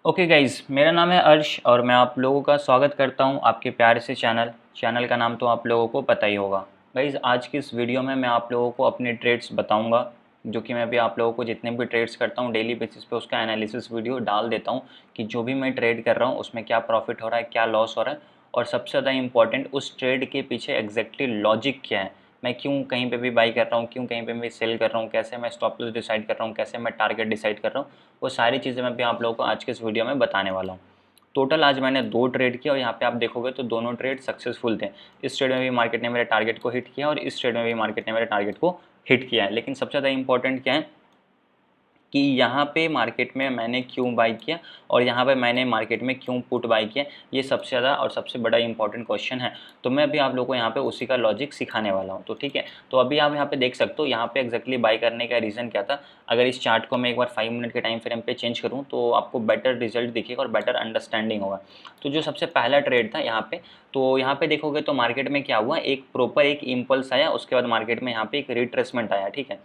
Okay guys, मेरा नाम है अर्श और मैं आप लोगों का स्वागत करता हूं आपके प्यारे से चैनल का नाम तो आप लोगों को पता ही होगा। गाइज़, आज की इस वीडियो में मैं आप लोगों को अपने ट्रेड्स बताऊंगा, जो कि मैं भी आप लोगों को जितने भी ट्रेड्स करता हूं डेली बेसिस पे उसका एनालिसिस वीडियो डाल देता हूं कि जो भी मैं ट्रेड कर रहा हूं उसमें क्या प्रॉफिट हो रहा है, क्या लॉस हो रहा है और सबसे ज़्यादा इंपॉर्टेंट उस ट्रेड के पीछे एग्जैक्टली लॉजिक क्या है। मैं क्यों कहीं पे भी बाई कर रहा हूँ, क्यों कहीं पे भी सेल कर रहा हूँ, कैसे मैं स्टॉप लॉस डिसाइड कर रहा हूँ, कैसे मैं टारगेट डिसाइड कर रहा हूँ, वो सारी चीज़ें मैं भी आप लोगों को आज के इस वीडियो में बताने वाला हूँ। टोटल आज मैंने 2 ट्रेड किया और यहाँ पे आप देखोगे तो दोनों ट्रेड सक्सेसफुल थे। इस ट्रेड में भी मार्केट ने मेरे टारगेट को हिट किया और इस ट्रेड में भी मार्केट ने मेरे टारगेट को हिट किया है। लेकिन सबसे ज़्यादा इंपॉर्टेंट क्या है कि यहाँ पे मार्केट में मैंने क्यों बाई किया और यहाँ पे मैंने मार्केट में क्यों पुट बाई किया, ये सबसे ज़्यादा और सबसे बड़ा इंपॉर्टेंट क्वेश्चन है। तो मैं अभी आप लोगों को यहाँ पे उसी का लॉजिक सिखाने वाला हूँ। तो ठीक है, तो अभी आप यहाँ पे देख सकते हो यहाँ पे एग्जैक्टली बाई करने का रीज़न क्या था। अगर इस चार्ट को मैं एक बार 5 मिनट के टाइम फ्रेम पे चेंज करूँ तो आपको बेटर रिजल्ट दिखेगा और बेटर अंडरस्टैंडिंग होगा। तो जो सबसे पहला ट्रेड था यहाँ पे, तो यहाँ पे देखोगे तो मार्केट में क्या हुआ, एक प्रॉपर एक इम्पल्स आया, उसके बाद मार्केट में यहाँ पे एक रिट्रेसमेंट आया। ठीक है,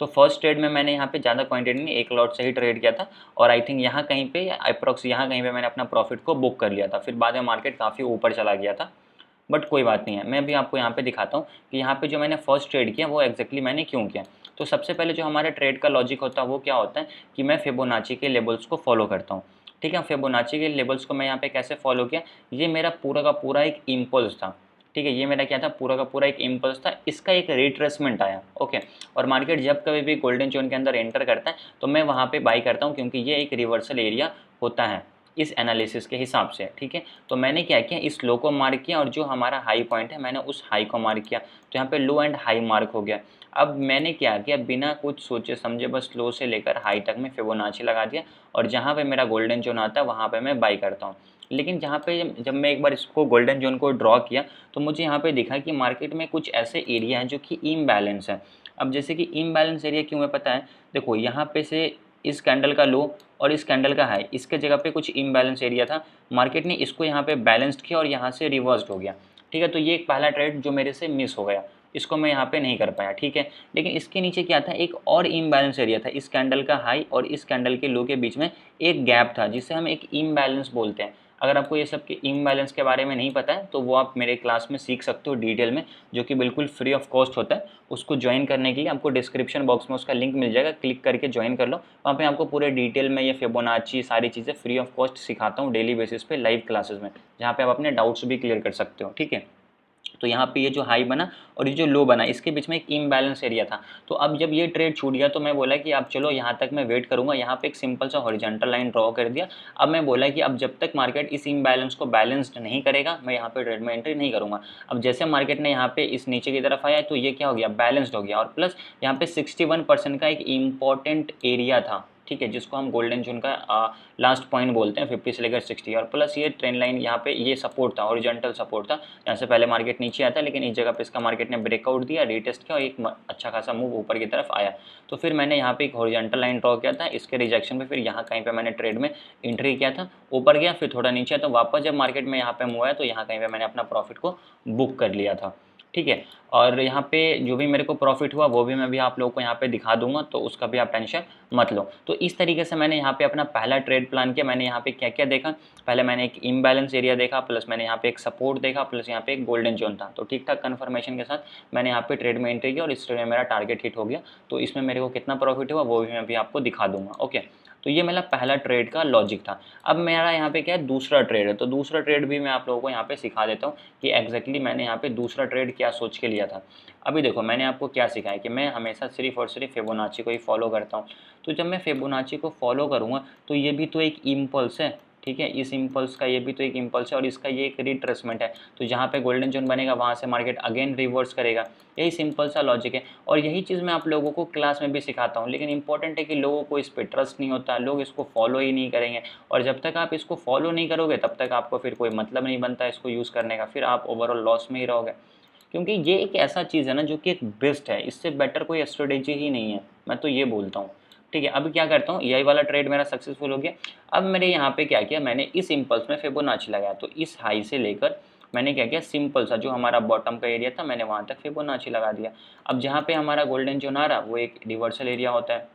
तो फर्स्ट ट्रेड में मैंने यहाँ पे ज़्यादा क्वांटिटी नहीं, एक लॉट से ही ट्रेड किया था और आई थिंक यहाँ कहीं पे अप्रॉक्स यहाँ कहीं पे मैंने अपना प्रॉफिट को बुक कर लिया था। फिर बाद में मार्केट काफ़ी ऊपर चला गया था, बट कोई बात नहीं है। मैं भी आपको यहाँ पे दिखाता हूँ कि यहाँ पे जो मैंने फर्स्ट ट्रेड किया वो एक्जैक्टली मैंने क्यों किया। तो सबसे पहले जो हमारे ट्रेड का लॉजिक होता है वो क्या होता है कि मैं फिबोनाची के लेवल्स को फॉलो करता हूँ। ठीक है, फिबोनाची के लेवल्स को मैं यहाँ पे कैसे फॉलो किया, ये मेरा पूरा का पूरा एक इम्पल्स था। ठीक है, ये मेरा क्या था, पूरा का पूरा एक इम्पल्स था, इसका एक रिट्रेसमेंट आया। ओके, और मार्केट जब कभी भी गोल्डन जोन के अंदर एंटर करता है तो मैं वहाँ पे बाई करता हूँ, क्योंकि ये एक रिवर्सल एरिया होता है इस एनालिसिस के हिसाब से। ठीक है, तो मैंने क्या किया, इस लो को मार्क किया और जो हमारा हाई पॉइंट है मैंने उस हाई को मार्क किया। तो यहाँ पे लो एंड हाई मार्क हो गया। अब मैंने क्या किया, बिना कुछ सोचे समझे बस लो से लेकर हाई तक में फिबोनाची लगा दिया और जहाँ पे मेरा गोल्डन जोन आता है वहाँ पे मैं बाई करता हूँ। लेकिन जहाँ पे जब मैं एक बार इसको गोल्डन जोन को ड्रॉ किया तो मुझे यहाँ पे दिखा कि मार्केट में कुछ ऐसे एरिया हैं जो कि इम्बैलेंस है। अब जैसे कि इम्बैलेंस एरिया क्यों है पता है, देखो यहाँ पे से इस कैंडल का लो और इस कैंडल का हाई, इसके जगह पे कुछ इम्बैलेंस एरिया था, मार्केट ने इसको यहाँ पे बैलेंस्ड किया और यहाँ से रिवर्स्ड हो गया। ठीक है, तो ये एक पहला ट्रेड जो मेरे से मिस हो गया, इसको मैं यहाँ पे नहीं कर पाया। ठीक है, लेकिन इसके नीचे क्या था, एक और इम्बैलेंस एरिया था, इस कैंडल का हाई और इस कैंडल के लो के बीच में एक गैप था जिसे हम एक इम्बैलेंस बोलते हैं। अगर आपको ये सब के इम्बैलेंस के बारे में नहीं पता है तो वो आप मेरे क्लास में सीख सकते हो डिटेल में, जो कि बिल्कुल फ्री ऑफ कॉस्ट होता है। उसको ज्वाइन करने के लिए आपको डिस्क्रिप्शन बॉक्स में उसका लिंक मिल जाएगा, क्लिक करके ज्वाइन कर लो। वहाँ पे आपको पूरे डिटेल में ये फिबोनाची सारी चीज़ें फ्री ऑफ कॉस्ट सिखाता हूँ डेली बेसिस पे लाइव क्लासेस में, जहाँ पे आप अपने डाउट्स भी क्लियर कर सकते हो। ठीक है, तो यहाँ पे ये जो हाई बना और ये जो लो बना, इसके बीच में एक इम्बैलेंस एरिया था। तो अब जब ये ट्रेड छूट गया तो मैं बोला कि अब चलो यहाँ तक मैं वेट करूँगा। यहाँ पे एक सिंपल सा हॉरिजॉन्टल लाइन ड्रॉ कर दिया। अब मैं बोला कि अब जब तक मार्केट इस इम्बैलेंस को बैलेंस्ड नहीं करेगा मैं यहाँ पे ट्रेड में एंट्री नहीं करूँगा। अब जैसे मार्केट ने यहाँ पे इस नीचे की तरफ आया तो ये क्या हो गया, बैलेंस्ड हो गया और प्लस यहाँ पे 61% का एक इम्पॉर्टेंट एरिया था। ठीक है, जिसको हम गोल्डन जोन का लास्ट पॉइंट बोलते हैं 50 से लेकर 60, और प्लस ये ट्रेंड लाइन यहाँ पे ये सपोर्ट था, हॉरिजॉन्टल सपोर्ट था। यहाँ से पहले मार्केट नीचे आता है लेकिन इस जगह पे इसका मार्केट ने ब्रेकआउट दिया, रीटेस्ट किया और एक अच्छा खासा मूव ऊपर की तरफ आया। तो फिर मैंने यहाँ पे एक हॉरिजॉन्टल लाइन ड्रॉ किया था, इसके रिजेक्शन पे फिर यहाँ कहीं पे मैंने ट्रेड में एंट्री किया था। ऊपर गया फिर थोड़ा नीचे, तो वापस जब मार्केट में यहाँ पे मूव आया तो यहाँ कहीं पे मैंने अपना प्रॉफिट को बुक कर लिया था। ठीक है, और यहाँ पे जो भी मेरे को प्रॉफिट हुआ वो भी मैं भी आप लोगों को यहाँ पे दिखा दूंगा, तो उसका भी आप टेंशन मत लो। तो इस तरीके से मैंने यहाँ पे अपना पहला ट्रेड प्लान किया। मैंने यहाँ पे क्या क्या देखा, पहले मैंने एक इम्बैलेंस एरिया देखा, प्लस मैंने यहाँ पे एक सपोर्ट देखा, प्लस यहाँ पे एक गोल्डन जोन था। तो ठीक ठाक कन्फर्मेशन के साथ मैंने यहाँ पे ट्रेड में एंट्री किया और इस ट्रेड में मेरा टारगेट हिट हो गया। तो इसमें मेरे को कितना प्रॉफिट हुआ वो भी मैं भी आपको दिखा दूंगा। ओके, तो ये मेरा पहला ट्रेड का लॉजिक था। अब मेरा यहाँ पे क्या है, दूसरा ट्रेड है। तो दूसरा ट्रेड भी मैं आप लोगों को यहाँ पे सिखा देता हूँ कि एग्जैक्टली मैंने यहाँ पे दूसरा ट्रेड क्या सोच के लिया था। अभी देखो मैंने आपको क्या सिखाया कि मैं हमेशा सिर्फ और सिर्फ फिबोनाची को ही फॉलो करता हूँ। तो जब मैं फिबोनाची को फॉलो करूँगा तो ये भी तो एक इम्पल्स है। ठीक है, इस इम्पल्स का ये भी तो एक इम्पल्स है और इसका ये एक रिट्रेसमेंट है। तो जहाँ पे गोल्डन जोन बनेगा वहाँ से मार्केट अगेन रिवर्स करेगा। यही सिंपल सा लॉजिक है और यही चीज़ मैं आप लोगों को क्लास में भी सिखाता हूँ। लेकिन इंपॉर्टेंट है कि लोगों को इस पर ट्रस्ट नहीं होता, लोग इसको फॉलो ही नहीं करेंगे। और जब तक आप इसको फॉलो नहीं करोगे तब तक आपको फिर कोई मतलब नहीं बनता इसको यूज़ करने का, फिर आप ओवरऑल लॉस में ही रहोगे। क्योंकि ये एक ऐसा चीज़ है ना जो कि एक बेस्ट है, इससे बेटर कोई स्ट्रेटेजी ही नहीं है, मैं तो ये बोलता हूँ। ठीक है, अब क्या करता हूँ, यही वाला ट्रेड मेरा सक्सेसफुल हो गया। अब मेरे यहाँ पे क्या किया, मैंने इस इम्पल्स में फिबोनाची लगाया। तो इस हाई से लेकर मैंने क्या किया, सिंपल सा जो हमारा बॉटम का एरिया था मैंने वहाँ तक फिबोनाची लगा दिया। अब जहाँ पे हमारा गोल्डन जोन आ रहा वो एक रिवर्सल एरिया होता है।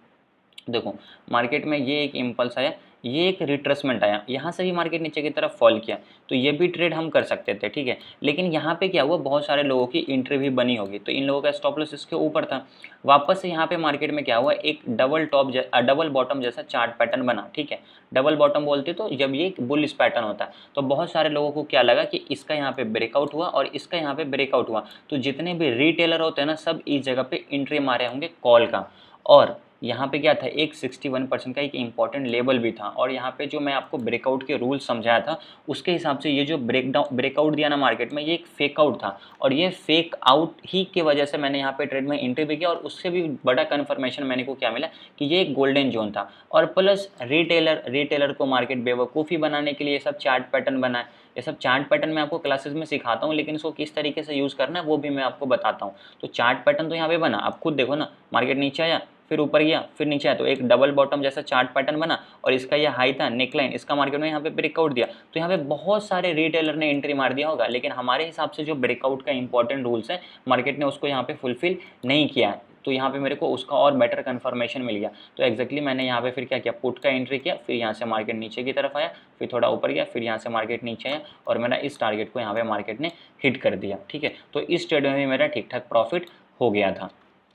देखो मार्केट में ये एक इम्पल्स आया, ये एक रिट्रेसमेंट आया, यहाँ से भी मार्केट नीचे की तरफ फॉल किया, तो ये भी ट्रेड हम कर सकते थे, ठीक है। लेकिन यहाँ पे क्या हुआ, बहुत सारे लोगों की एंट्री भी बनी होगी, तो इन लोगों का स्टॉप लॉस इसके ऊपर था। वापस से यहाँ पे मार्केट में क्या हुआ, एक डबल बॉटम जैसा चार्ट पैटर्न बना, ठीक है। डबल बॉटम बोलते तो जब ये बुलिश पैटर्न होता है, तो बहुत सारे लोगों को क्या लगा कि इसका यहाँ पे ब्रेकआउट हुआ और इसका यहाँ पे ब्रेकआउट हुआ, तो जितने भी रिटेलर होते हैं ना, सब इस जगह पे एंट्री मारे होंगे कॉल का। और यहाँ पे क्या था, एक 61% का एक इंपॉर्टेंट लेवल भी था। और यहाँ पे जो मैं आपको ब्रेकआउट के रूल समझाया था, उसके हिसाब से ये जो ब्रेकआउट दिया ना मार्केट में, ये एक फेक आउट था। और ये फेक आउट ही की वजह से मैंने यहाँ पे ट्रेड में एंट्री भी किया, और उससे भी बड़ा कन्फर्मेशन मैंने को क्या मिला कि ये एक गोल्डन जोन था। और प्लस रिटेलर को मार्केट बेवकूफ़ी बनाने के लिए ये सब चार्ट पैटर्न बनाए। ये सब चार्ट पैटर्न मैं आपको क्लासेस में सिखाता हूँ, लेकिन इसको किस तरीके से यूज़ करना है वो भी मैं आपको बताता हूँ। तो चार्ट पैटर्न तो यहाँ पे बना, आप खुद देखो ना, मार्केट नीचे आया, फिर ऊपर गया, फिर नीचे आया, तो एक डबल बॉटम जैसा चार्ट पैटर्न बना, और इसका ये हाई था नेकलाइन, इसका मार्केट में यहाँ पे ब्रेकआउट दिया। तो यहाँ पे बहुत सारे रिटेलर ने एंट्री मार दिया होगा, लेकिन हमारे हिसाब से जो ब्रेकआउट का इंपॉर्टेंट रूल्स है, मार्केट ने उसको यहाँ पे फुलफिल नहीं किया है। तो यहाँ पे मेरे को उसका और बेटर कन्फर्मेशन मिल गया। तो एक्जैक्टली मैंने यहाँ पे फिर क्या किया, पुट का एंट्री किया, फिर यहाँ से मार्केट नीचे की तरफ आया, फिर थोड़ा ऊपर गया, फिर यहाँ से मार्केट नीचे आया, और मेरा इस टारगेट को यहाँ पे मार्केट ने हिट कर दिया, ठीक है। तो इस ट्रेड में भी मेरा ठीक ठाक प्रॉफिट हो गया था।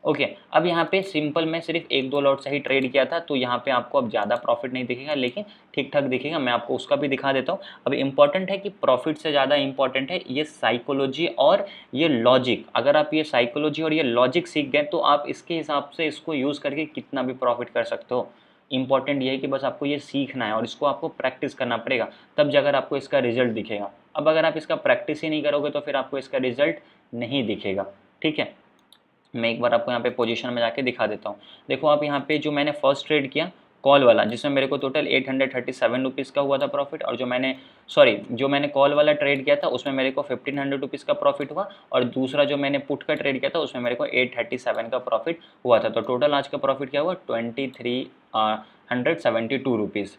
ओके, अब यहाँ पे सिंपल मैं सिर्फ एक दो लॉट से ही ट्रेड किया था, तो यहाँ पे आपको अब ज़्यादा प्रॉफिट नहीं दिखेगा, लेकिन ठीक ठाक दिखेगा। मैं आपको उसका भी दिखा देता हूँ। अब इम्पॉर्टेंट है कि प्रॉफिट से ज़्यादा इम्पॉर्टेंट है ये साइकोलॉजी और ये लॉजिक। अगर आप ये साइकोलॉजी और ये लॉजिक सीख गए, तो आप इसके हिसाब से इसको यूज़ करके कितना भी प्रॉफिट कर सकते हो। इंपॉर्टेंट ये है कि बस आपको ये सीखना है और इसको आपको प्रैक्टिस करना पड़ेगा, तब जाकर आपको इसका रिजल्ट दिखेगा। अब अगर आप इसका प्रैक्टिस ही नहीं करोगे, तो फिर आपको इसका रिजल्ट नहीं दिखेगा, ठीक है। मैं एक बार आपको यहाँ पे पोजीशन में जाके दिखा देता हूँ। देखो आप यहाँ पे जो मैंने फर्स्ट ट्रेड किया कॉल वाला, जिसमें मेरे को टोटल 837 रुपीज़ का हुआ था प्रॉफिट, और जो मैंने कॉल वाला ट्रेड किया था उसमें मेरे को 1500 रुपीज़ का प्रॉफिट हुआ, और दूसरा जो मैंने पुट का ट्रेड किया था उसमें मेरे को 837 का प्रॉफिट हुआ था। तो टोटल आज का प्रॉफिट क्या हुआ, 2372 रुपीज़,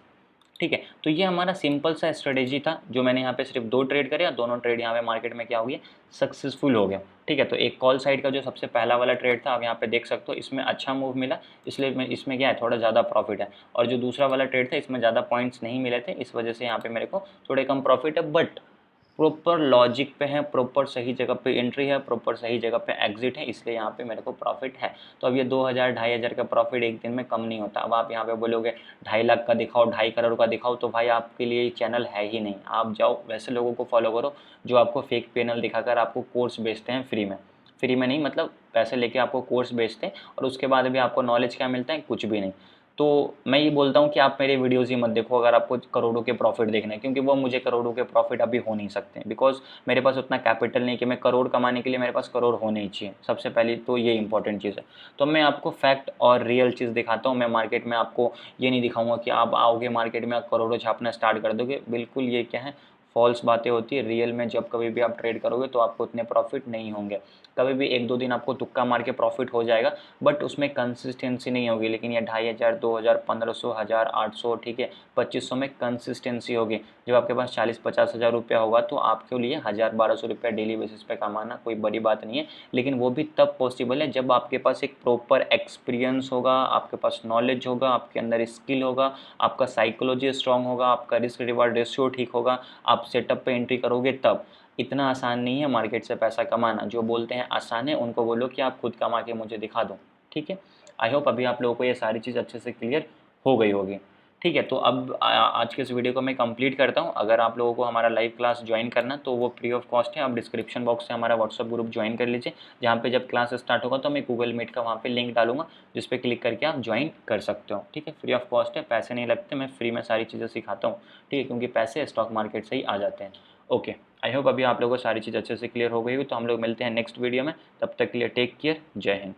ठीक है। तो ये हमारा सिंपल सा स्ट्रेटेजी था, जो मैंने यहाँ पे सिर्फ दो ट्रेड करे, और दोनों ट्रेड यहाँ पे मार्केट में क्या हो गया, सक्सेसफुल हो गया, ठीक है। तो एक कॉल साइड का जो सबसे पहला वाला ट्रेड था, आप यहाँ पे देख सकते हो, इसमें अच्छा मूव मिला, इसलिए इसमें क्या है, थोड़ा ज़्यादा प्रॉफिट है। और जो दूसरा वाला ट्रेड था, इसमें ज़्यादा पॉइंट्स नहीं मिले थे, इस वजह से यहाँ पे मेरे को थोड़े कम प्रॉफिट है। बट प्रॉपर लॉजिक पे है, प्रॉपर सही जगह पे एंट्री है, प्रॉपर सही जगह पे एग्जिट है, इसलिए यहाँ पे मेरे को प्रॉफिट है। तो अब ये 2000 2500 का प्रॉफिट एक दिन में कम नहीं होता। अब आप यहाँ पे बोलोगे 2.5 लाख का दिखाओ, 2.5 करोड़ का दिखाओ, तो भाई आपके लिए ये चैनल है ही नहीं। आप जाओ वैसे लोगों को फॉलो करो जो आपको फेक पैनल दिखाकर आपको कोर्स बेचते हैं फ्री में नहीं, मतलब पैसे लेके आपको कोर्स बेचते हैं, और उसके बाद भी आपको नॉलेज क्या मिलता है, कुछ भी नहीं। तो मैं ये बोलता हूँ कि आप मेरे वीडियोज़ ही मत देखो अगर आपको करोड़ों के प्रॉफिट देखना है, क्योंकि वो मुझे करोड़ों के प्रॉफिट अभी हो नहीं सकते, बिकॉज मेरे पास उतना कैपिटल नहीं कि मैं करोड़ कमाने के लिए मेरे पास करोड़ होने ही चाहिए। सबसे पहले तो ये इंपॉर्टेंट चीज़ है। तो मैं आपको फैक्ट और रियल चीज़ दिखाता हूँ। मैं मार्केट में आपको ये नहीं दिखाऊंगा कि आप आओगे मार्केट में आप करोड़ों छापना स्टार्ट कर दोगे, बिल्कुल ये क्या है, फॉल्स बातें होती है। रियल में जब कभी भी आप ट्रेड करोगे तो आपको उतने प्रॉफिट नहीं होंगे। कभी भी एक दो दिन आपको तुक्का मार के प्रॉफिट हो जाएगा, बट उसमें कंसिस्टेंसी नहीं होगी। लेकिन ये 2500, 2000, 1500, 1000, 800, ठीक है, 2500 में कंसिस्टेंसी होगी। जब आपके पास 40-50 हज़ार रुपया होगा, तो आपके लिए 1000-1200 रुपया डेली बेसिस पे कमाना कोई बड़ी बात नहीं है। लेकिन वो भी तब पॉसिबल है जब आपके पास एक प्रॉपर एक्सपीरियंस होगा, आपके पास नॉलेज होगा, आपके अंदर स्किल होगा, आपका साइकोलॉजी स्ट्रांग होगा, आपका रिस्क रिवार्ड रेशियो ठीक होगा, आप सेटअप पे एंट्री करोगे तब। इतना आसान नहीं है मार्केट से पैसा कमाना। जो बोलते हैं आसान है, उनको बोलो कि आप खुद कमा के मुझे दिखा दो, ठीक है। आई होप अभी आप लोगों को ये सारी चीज़ अच्छे से क्लियर हो गई होगी, ठीक है। तो अब आज के इस वीडियो को मैं कंप्लीट करता हूँ। अगर आप लोगों को हमारा लाइव क्लास ज्वाइन करना, तो वो फ्री ऑफ कॉस्ट है। आप डिस्क्रिप्शन बॉक्स से हमारा व्हाट्सअप ग्रुप ज्वाइन कर लीजिए, जहाँ पे जब क्लास स्टार्ट होगा तो मैं गूगल मीट का वहाँ पे लिंक डालूंगा, जिस पे क्लिक करके आप ज्वाइन कर सकते हो, ठीक है। फ्री ऑफ कॉस्ट है, पैसे नहीं लगते, मैं फ्री में सारी चीज़ें सिखाता हूँ, ठीक है, क्योंकि पैसे स्टॉक मार्केट से ही आ जाते हैं। ओके, आई होप अभी आप लोगों को सारी चीज़ अच्छे से क्लियर हो गई हो। तो हम लोग मिलते हैं नेक्स्ट वीडियो में, तब तक के लिए टेक केयर, जय हिंद।